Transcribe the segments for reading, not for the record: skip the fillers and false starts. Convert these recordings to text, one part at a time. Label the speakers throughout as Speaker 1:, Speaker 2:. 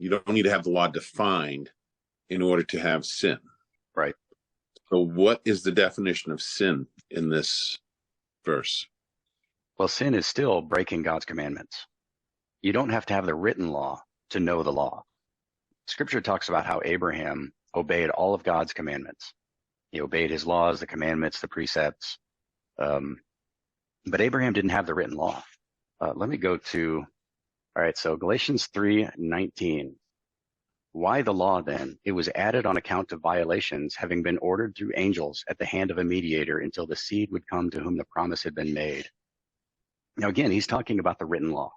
Speaker 1: You don't need to have the law defined in order to have sin.
Speaker 2: Right.
Speaker 1: So what is the definition of sin in this verse?
Speaker 2: Well, sin is still breaking God's commandments. You don't have to have the written law to know the law. Scripture talks about how Abraham obeyed all of God's commandments. He obeyed his laws, the commandments, the precepts. But Abraham didn't have the written law. Let me go to, all right, so Galatians 3:19. Why the law then? It was added on account of violations, having been ordered through angels at the hand of a mediator until the seed would come to whom the promise had been made. Now, again, he's talking about the written law.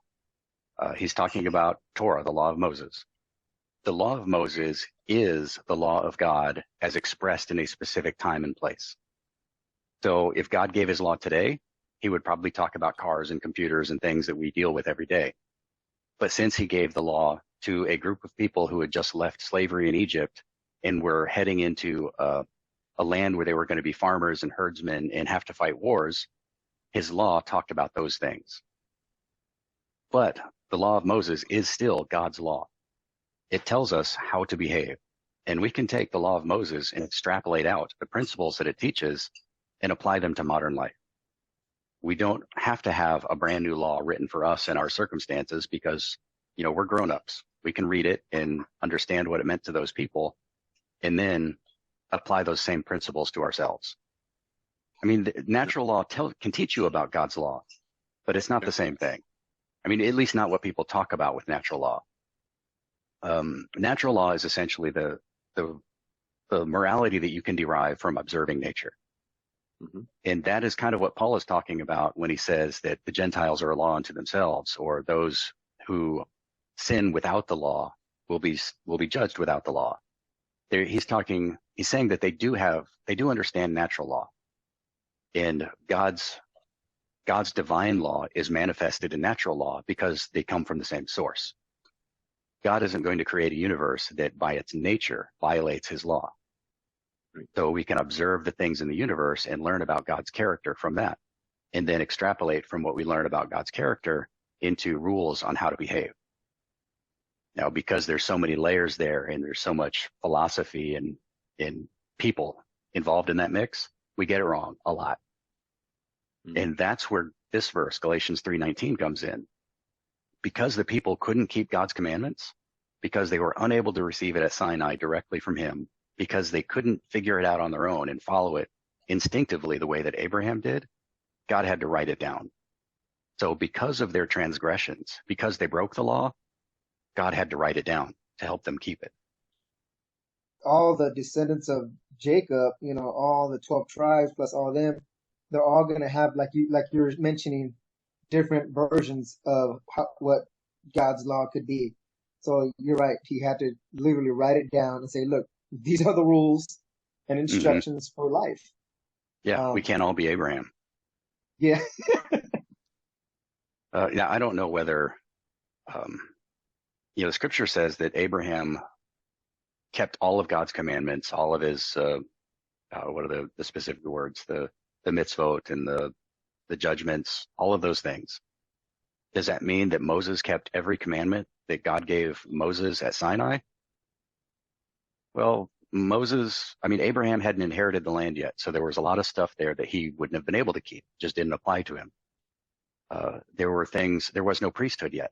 Speaker 2: He's talking about Torah, the law of Moses. The law of Moses is the law of God as expressed in a specific time and place. So if God gave his law today, he would probably talk about cars and computers and things that we deal with every day. But since he gave the law to a group of people who had just left slavery in Egypt and were heading into a land where they were going to be farmers and herdsmen and have to fight wars, his law talked about those things. But the law of Moses is still God's law. It tells us how to behave. And we can take the law of Moses and extrapolate out the principles that it teaches and apply them to modern life. We don't have to have a brand new law written for us and our circumstances because, we're grown-ups. We can read it and understand what it meant to those people and then apply those same principles to ourselves. I mean, the natural law can teach you about God's law, but it's not the same thing. I mean, at least not what people talk about with natural law. Natural law is essentially the morality that you can derive from observing nature. Mm-hmm. And that is kind of what Paul is talking about when he says that the Gentiles are a law unto themselves, or those who sin without the law will be judged without the law. He's saying that they do understand natural law, and God's divine law is manifested in natural law because they come from the same source. God isn't going to create a universe that by its nature violates his law. So we can observe the things in the universe and learn about God's character from that, and then extrapolate from what we learn about God's character into rules on how to behave. Now, because there's so many layers there and there's so much philosophy and people involved in that mix, we get it wrong a lot. Mm-hmm. And that's where this verse, Galatians 3:19, comes in. Because the people couldn't keep God's commandments, because they were unable to receive it at Sinai directly from him, because they couldn't figure it out on their own and follow it instinctively the way that Abraham did, God had to write it down. So because of their transgressions, because they broke the law, God had to write it down to help them keep it.
Speaker 3: All the descendants of Jacob, all the 12 tribes plus all of them, they're all going to have, like you were mentioning, different versions of what God's law could be. So you're right. He had to literally write it down and say, look, these are the rules and instructions for life.
Speaker 2: Yeah, we can't all be Abraham.
Speaker 3: Yeah.
Speaker 2: Now, I don't know whether, the scripture says that Abraham kept all of God's commandments, all of his, what are the specific words, the mitzvot and the judgments, all of those things. Does that mean that Moses kept every commandment that God gave Moses at Sinai? Well, Abraham hadn't inherited the land yet, so there was a lot of stuff there that he wouldn't have been able to keep, just didn't apply to him. There was no priesthood yet.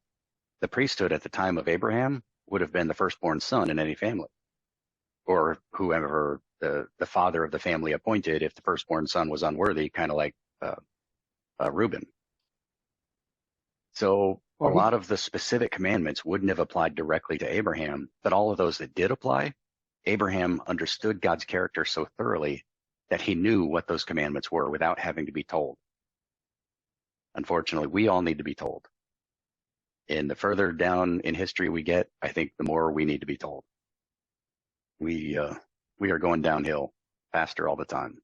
Speaker 2: The priesthood at the time of Abraham would have been the firstborn son in any family, or whoever the father of the family appointed if the firstborn son was unworthy, kind of like Reuben. So a lot of the specific commandments wouldn't have applied directly to Abraham, but all of those that did apply, Abraham understood God's character so thoroughly that he knew what those commandments were without having to be told. Unfortunately, we all need to be told. And the further down in history we get, I think the more we need to be told. We are going downhill faster all the time.